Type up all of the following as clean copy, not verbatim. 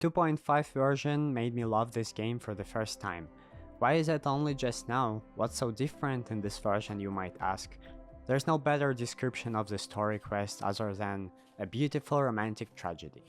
2.5 version made me love this game for the first time. Why is it only just now? What's so different in this version, you might ask? There's no better description of the story quest other than a beautiful romantic tragedy.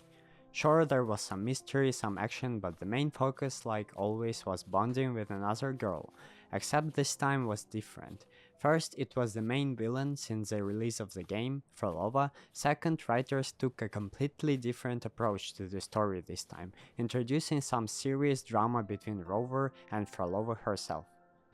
Sure, there was some mystery, some action, but the main focus, like always, was bonding with another girl, except this time was different. First, it was the main villain since the release of the game, Frolova. Second, writers took a completely different approach to the story this time, introducing some serious drama between Rover and Frolova herself.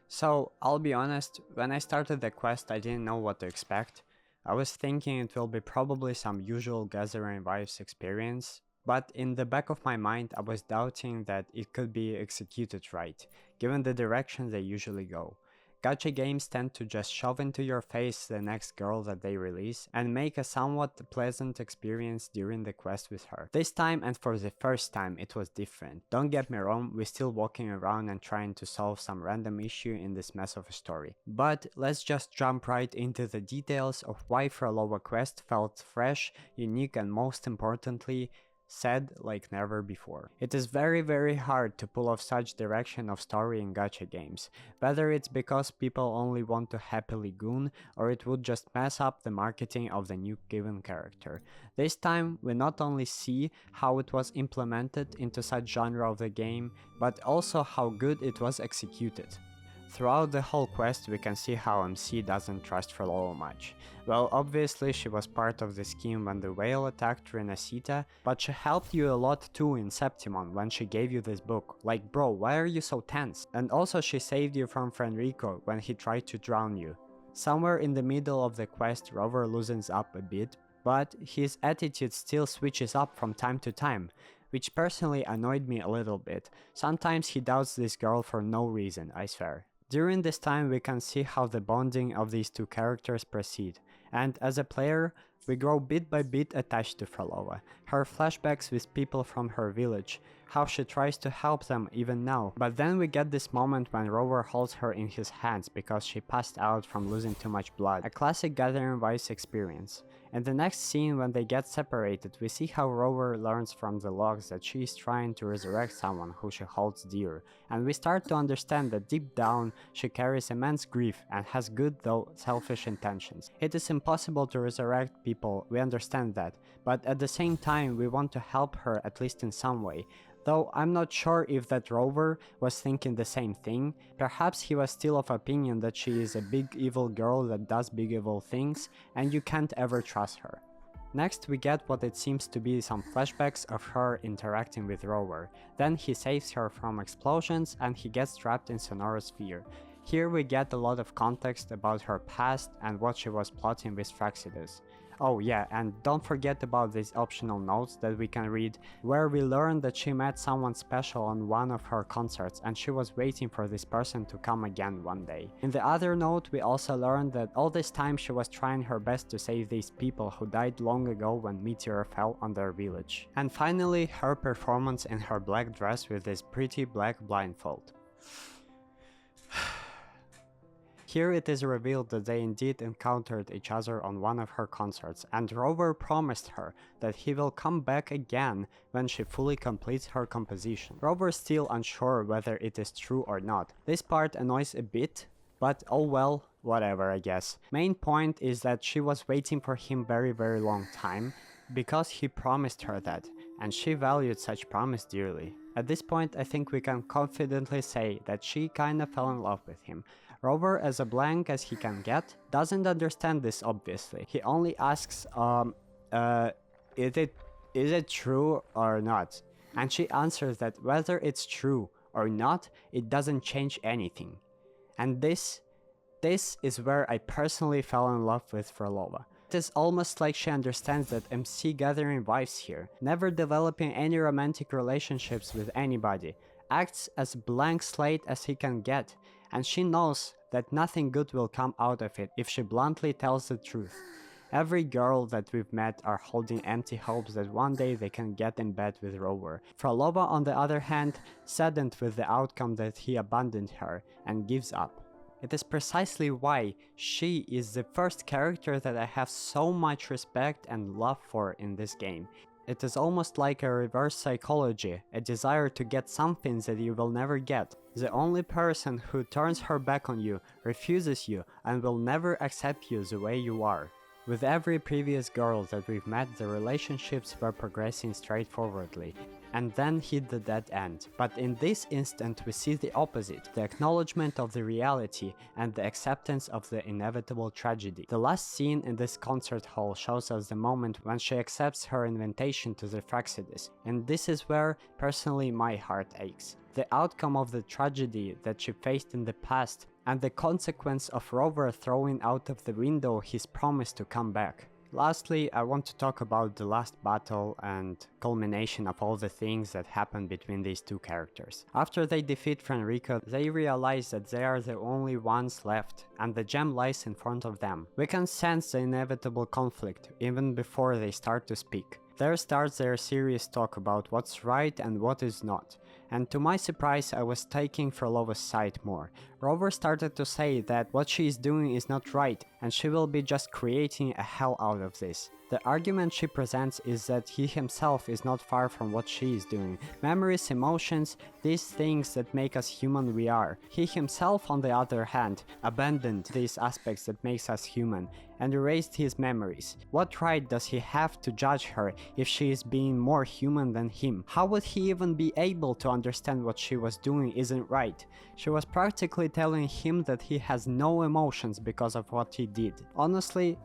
So, I'll be honest, when I started the quest I didn't know what to expect. I was thinking it will be probably some usual Gathering Wives experience, but in the back of my mind I was doubting that it could be executed right, given the direction they usually go. Gacha games tend to just shove into your face the next girl that they release and make a somewhat pleasant experience during the quest with her. This time, and for the first time, it was different. Don't get me wrong, we're still walking around and trying to solve some random issue in this mess of a story. But let's just jump right into the details of why Frolova quest felt fresh, unique, and most importantly, said like never before. It is very hard to pull off such direction of story in gacha games, whether it's because people only want to happily goon or it would just mess up the marketing of the new given character. This time we not only see how it was implemented into such genre of the game, but also how good it was executed. Throughout the whole quest we can see how MC doesn't trust Frolova much. Well, obviously she was part of the scheme when the whale attacked Renacita, but she helped you a lot too in Septimon when she gave you this book. Like bro, why are you so tense? And also she saved you from Fenrico when he tried to drown you. Somewhere in the middle of the quest Rover loosens up a bit, but his attitude still switches up from time to time, which personally annoyed me a little bit. Sometimes he doubts this girl for no reason, I swear. During this time we can see how the bonding of these two characters proceed, and as a player, we grow bit by bit attached to Frolova, her flashbacks with people from her village, how she tries to help them even now, but then we get this moment when Rover holds her in his hands because she passed out from losing too much blood, a classic Gathering Vice experience. In the next scene when they get separated, we see how Rover learns from the logs that she is trying to resurrect someone who she holds dear, and we start to understand that deep down she carries immense grief and has good though selfish intentions. It is impossible to resurrect people, we understand that, but at the same time we want to help her at least in some way. Though I'm not sure if that Rover was thinking the same thing. Perhaps he was still of opinion that she is a big evil girl that does big evil things and you can't ever trust her. Next we get what it seems to be some flashbacks of her interacting with Rover. Then he saves her from explosions and he gets trapped in Sonora's sphere. Here we get a lot of context about her past and what she was plotting with Fraxidus. Oh yeah, and don't forget about these optional notes that we can read, where we learn that she met someone special on one of her concerts and she was waiting for this person to come again one day. In the other note, we also learned that all this time she was trying her best to save these people who died long ago when meteor fell on their village. And finally, her performance in her black dress with this pretty black blindfold. Here it is revealed that they indeed encountered each other on one of her concerts, and Rover promised her that he will come back again when she fully completes her composition. Rover is still unsure whether it is true or not. This part annoys a bit, but oh well, whatever I guess. Main point is that she was waiting for him very long time, because he promised her that, and she valued such promise dearly. At this point I think we can confidently say that she kinda fell in love with him. Rover, as a blank as he can get, doesn't understand this obviously. He only asks, is it true or not? And she answers that whether it's true or not, it doesn't change anything. And this is where I personally fell in love with Frolova. It is almost like she understands that MC Gathering Wives here, never developing any romantic relationships with anybody, acts as blank slate as he can get, and she knows that nothing good will come out of it if she bluntly tells the truth. Every girl that we've met are holding empty hopes that one day they can get in bed with Rover. Frolova, on the other hand, saddened with the outcome that he abandoned her and gives up. It is precisely why she is the first character that I have so much respect and love for in this game. It is almost like a reverse psychology, a desire to get something that you will never get. The only person who turns her back on you, refuses you, and will never accept you the way you are. With every previous girl that we've met, the relationships were progressing straightforwardly, and then hit the dead end. But in this instant we see the opposite, the acknowledgement of the reality and the acceptance of the inevitable tragedy. The last scene in this concert hall shows us the moment when she accepts her invitation to the Frexidus, and this is where, personally, my heart aches. The outcome of the tragedy that she faced in the past, and the consequence of Rover throwing out of the window his promise to come back. Lastly, I want to talk about the last battle and culmination of all the things that happened between these two characters. After they defeat Fenrico, they realize that they are the only ones left, and the gem lies in front of them. We can sense the inevitable conflict even before they start to speak. There starts their serious talk about what's right and what is not. And to my surprise, I was taking Frolova's side more. Rover started to say that what she is doing is not right, and she will be just creating a hell out of this. The argument she presents is that he himself is not far from what she is doing. Memories, emotions, these things that make us human we are. He himself, on the other hand, abandoned these aspects that makes us human and erased his memories. What right does he have to judge her if she is being more human than him? How would he even be able to understand what she was doing isn't right? She was practically telling him that he has no emotions because of what he did. Honestly,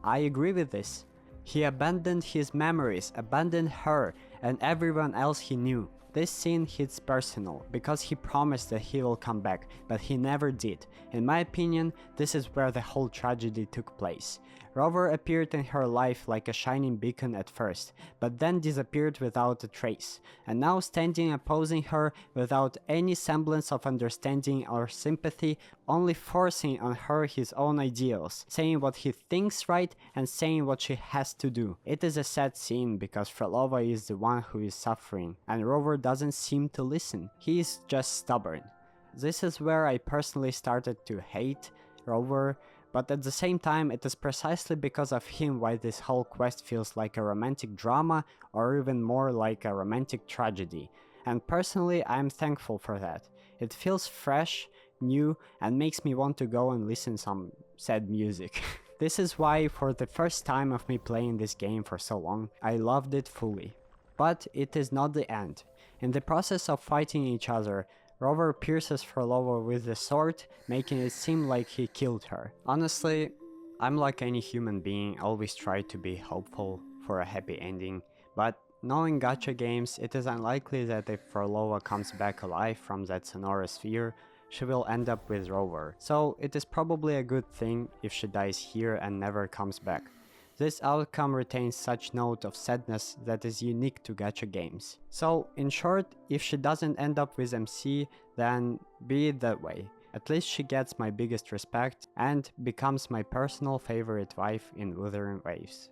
I agree with this. He abandoned his memories, abandoned her, and everyone else he knew. This scene hits personal, because he promised that he will come back, but he never did. In my opinion, this is where the whole tragedy took place. Rover appeared in her life like a shining beacon at first, but then disappeared without a trace, and now standing opposing her without any semblance of understanding or sympathy, only forcing on her his own ideals, saying what he thinks right and saying what she has to do. It is a sad scene because Frolova is the one who is suffering, and Rover doesn't seem to listen. He is just stubborn. This is where I personally started to hate Rover, but at the same time it is precisely because of him why this whole quest feels like a romantic drama or even more like a romantic tragedy. And personally I am thankful for that. It feels fresh, new, and makes me want to go and listen some sad music. This is why for the first time of me playing this game for so long, I loved it fully. But it is not the end. In the process of fighting each other, Rover pierces Frolova with the sword, making it seem like he killed her. Honestly, I'm like any human being, always try to be hopeful for a happy ending, but knowing gacha games, it is unlikely that if Frolova comes back alive from that Sonora sphere, she will end up with Rover. So it is probably a good thing if she dies here and never comes back. This outcome retains such note of sadness that is unique to gacha games. So, in short, if she doesn't end up with MC, then be it that way. At least she gets my biggest respect and becomes my personal favorite wife in Wuthering Waves.